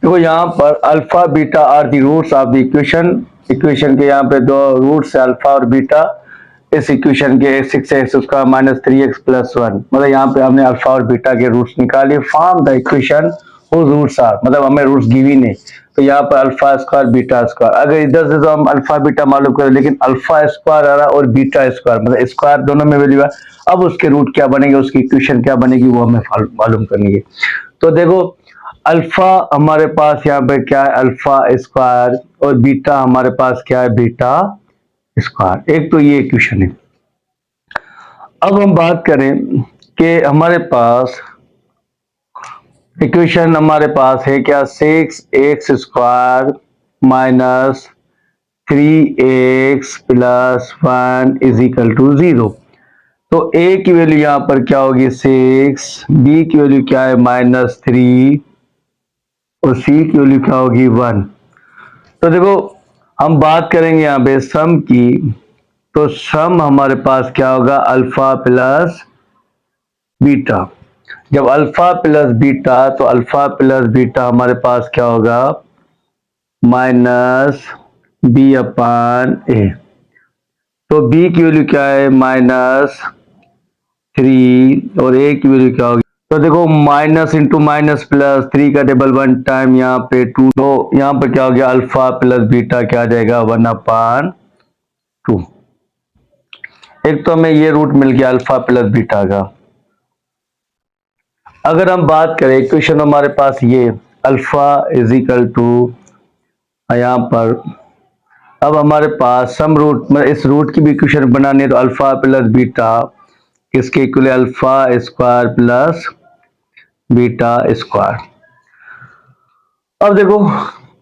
देखो यहाँ पर alpha beta are the roots of the equation के यहाँ पे दो रूट्स है अल्फा और बीटा। इस इक्वेशन के 6x square minus 3x plus 1, मतलब यहाँ पे हमने अल्फा और बीटा के रूट्स निकाले। Form the equation whose roots are, मतलब हमें रूट्स गिवन है। तो यहाँ पर अल्फा स्क्वायर बीटा स्क्वायर, अगर इधर से तो हम अल्फा बीटा मालूम करें, लेकिन अल्फा स्क्वायर आ रहा और बीटा स्क्वायर, मतलब स्क्वायर दोनों में वैल्यू है। अब उसके रूट क्या बनेंगे, उसकी इक्वेशन क्या बनेगी, वो हमें मालूम करनी है। तो देखो अल्फा हमारे पास यहाँ पे क्या है, अल्फा स्क्वायर, और बीटा हमारे पास क्या है, बीटा स्क्वायर। एक तो ये इक्वेशन है। अब हम बात करें कि हमारे पास इक्वेशन हमारे पास है क्या, 6x square minus 3x plus 1 is equal to 0। तो a की वैल्यू यहाँ पर क्या होगी 6, b की वैल्यू क्या है -3, और c की वैल्यू क्या होगी 1। तो देखो हम बात करेंगे यहाँ पे सम की, तो सम हमारे पास क्या होगा, अल्फा प्लस बीटा। जब अल्फा प्लस बीटा, तो अल्फा प्लस बीटा हमारे पास क्या होगा, माइनस बी अपान ए। तो b की वैल्यू क्या है -3, और a की वैल्यू क्या होगी, तो देखो माइनस इंटू माइनस प्लस, 3 का टेबल 1 टाइम यहाँ पे 2, तो यहाँ पर क्या हो गया, अल्फा प्लस बीटा क्या आ जाएगा 1/2। एक तो हमें ये रूट मिल गया अल्फा प्लस बीटा का। अगर हम बात करें इक्वेशन हमारे पास ये अल्फा इज इक्वल टू, यहाँ पर अब हमारे पास सम रूट, मतलब इस रूट की भी इक्वेशन बनानी है, तो अल्फा प्लस बीटा किसके इक्वल है, alpha square plus beta square. अब देखो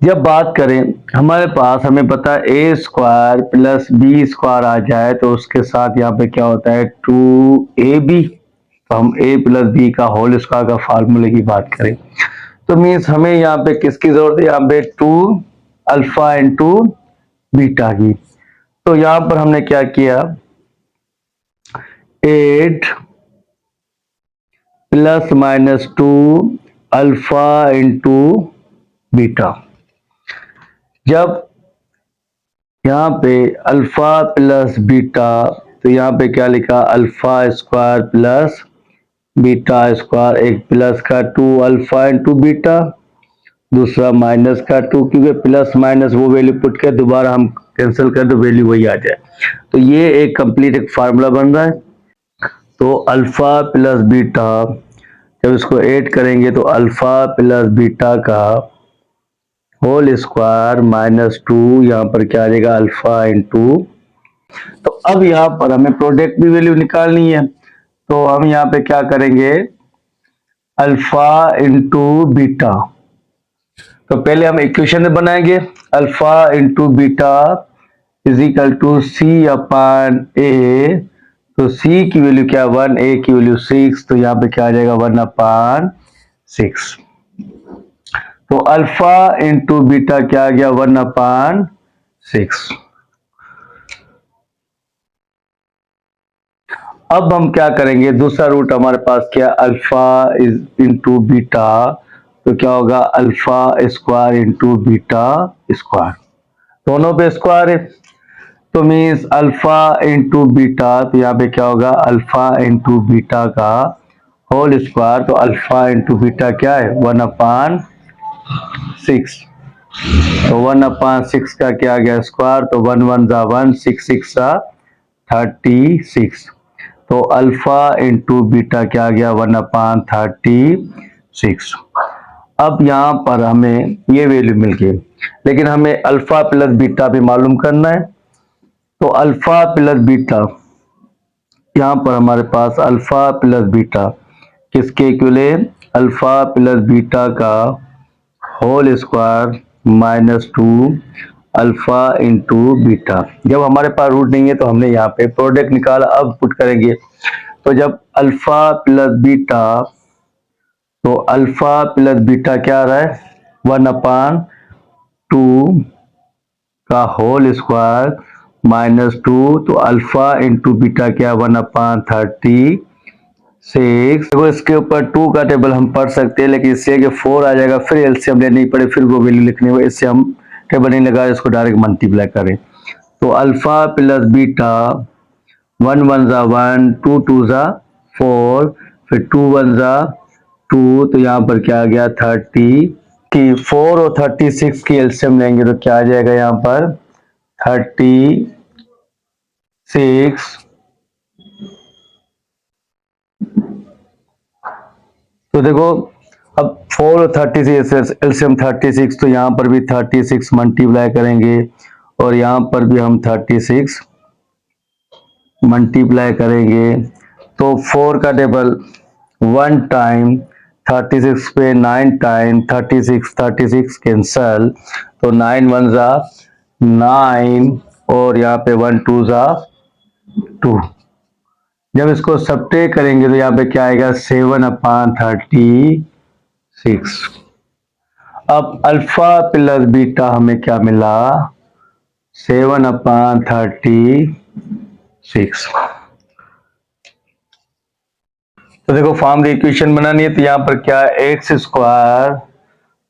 जब बात करें हमारे पास, हमें पता है ए स्क्वायर प्लस बी स्क्वायर आ जाए तो उसके साथ यहाँ पे क्या होता है 2ab। तो हम a प्लस बी का होल स्क्वायर का फार्मूले की बात करें, तो मीन्स हमें यहाँ पे किसकी जरूरत है, यहाँ पे 2 अल्फा इंटू बीटा की। तो यहाँ पर हमने क्या किया, 8 plus minus 2 alpha into beta. जब यहाँ पे अल्फा प्लस बीटा, तो यहाँ पे क्या लिखा, alpha square plus beta square, एक प्लस का 2 अल्फा इंटू बीटा, दूसरा माइनस का 2, क्योंकि प्लस माइनस वो वैल्यू पुट के दोबारा हम कैंसिल कर तो वैल्यू वही आ जाए। तो ये एक कंप्लीट एक फार्मूला बन रहा है। तो अल्फा प्लस बीटा जब इसको ऐड करेंगे तो अल्फा प्लस बीटा का होल स्क्वायर -2, यहाँ पर क्या आ जाएगा अल्फा इंटू। तो अब यहाँ पर हमें प्रोडक्ट की वैल्यू निकालनी है, तो हम यहाँ पे क्या करेंगे, अल्फा इंटू बीटा। तो पहले हम इक्वेशन बनाएंगे, alpha into beta is equal to C upon A. तो c की वैल्यू क्या 1, a की वैल्यू 6, तो यहाँ पे क्या आ जाएगा 1/6। तो अल्फा इंटू बीटा क्या आ गया 1/6। अब हम क्या करेंगे, दूसरा रूट हमारे पास क्या, अल्फा इज इंटू बीटा, तो क्या होगा alpha square into beta square, दोनों पे स्क्वायर है। तो मीन्स अल्फा इंटू बीटा, तो यहाँ पे क्या होगा अल्फा इंटू बीटा का होल स्क्वायर। तो अल्फा इंटू बीटा क्या है 1/6। तो 1/6 का क्या आ गया स्क्वायर, तो 1 1 जा 1, 6 6 जा 36। तो अल्फा इंटू बीटा क्या आ गया 1/36। अब यहाँ पर हमें ये वैल्यू मिल गई, लेकिन हमें अल्फा प्लस बीटा भी मालूम करना है। तो अल्फा प्लस बीटा, यहाँ पर हमारे पास अल्फा प्लस बीटा किसके इक्वल है, अल्फा प्लस बीटा का whole square -2 alpha into beta. जब हमारे पास रूट नहीं है तो हमने यहाँ पे प्रोडक्ट निकाला, अब पुट करेंगे। तो जब अल्फा प्लस बीटा, तो अल्फा प्लस बीटा क्या आ रहा है 1/2 का होल स्क्वायर -2, तो अल्फा इंटू बीटा क्या 1/36। 6। देखो इसके ऊपर 2 का टेबल हम पढ़ सकते हैं, लेकिन इससे कि 4 आ जाएगा फिर एलसीएम लेनी पड़े, फिर वो वैल्यू लिखनी हो, इससे हम टेबल नहीं लगा, इसको डायरेक्ट मल्टीप्लाई करें। तो अल्फा प्लस बीटा 1 1 जा 1, 2 2 जा 4, फिर 2 1 जा 2, तो यहाँ पर क्या आ गया 30 की 4 और 36 की एलसीएम लेंगे तो क्या आ जाएगा यहाँ पर 36। तो देखो अब 4 और 36 एलसीएम 36, तो यहाँ पर भी 36 मल्टीप्लाई करेंगे और यहाँ पर भी हम 36 मल्टीप्लाई करेंगे। तो 4 का टेबल 1 टाइम, 36 पे 9 टाइम, 36 कैंसल, तो 9 1 जा 9 और यहाँ पे 1 2 जा 2। जब इसको सब्ट्रैक्ट करेंगे तो यहाँ पे क्या आएगा 7/36। अब अल्फा प्लस बीटा हमें क्या मिला 7/36। तो देखो फॉर्म की इक्वेशन बनानी है, तो यहाँ पर क्या x square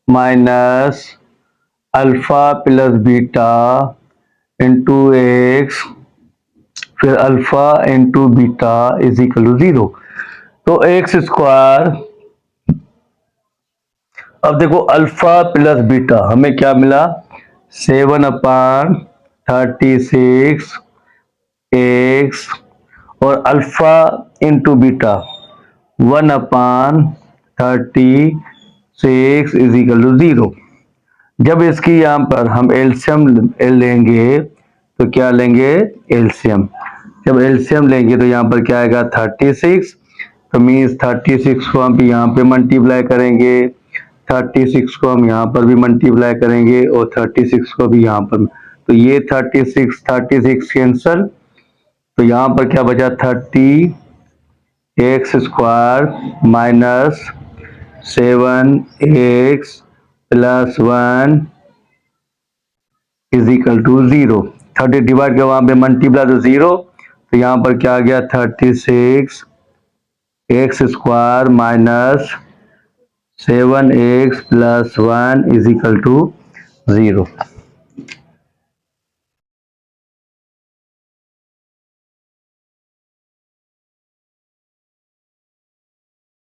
minus alpha plus beta into x फिर alpha into beta is equal to 0। तो एक्स स्क्वायर, अब देखो अल्फा प्लस बीटा हमें क्या मिला 7/36 एक्स और alpha into beta 1/36 is equal to 0। जब इसकी यहाँ पर हम एलसीएम लेंगे तो क्या लेंगे एलसीएम। जब एलसीएम लेंगे तो यहाँ पर क्या आएगा 36, तो मीन्स 36 को हम यहाँ पे मल्टीप्लाई करेंगे, 36 को हम यहाँ पर भी मल्टीप्लाई करेंगे और 36 को भी यहाँ पर। तो ये 36 कैंसल, तो यहाँ पर क्या बचा 30 x square minus 7x plus 1 is equal to 0। 30 divide कर वहां पे मल्टीप्लाई तो 0, तो यहाँ पर क्या आ गया 36 x square minus 7x plus 1 is equal to 0।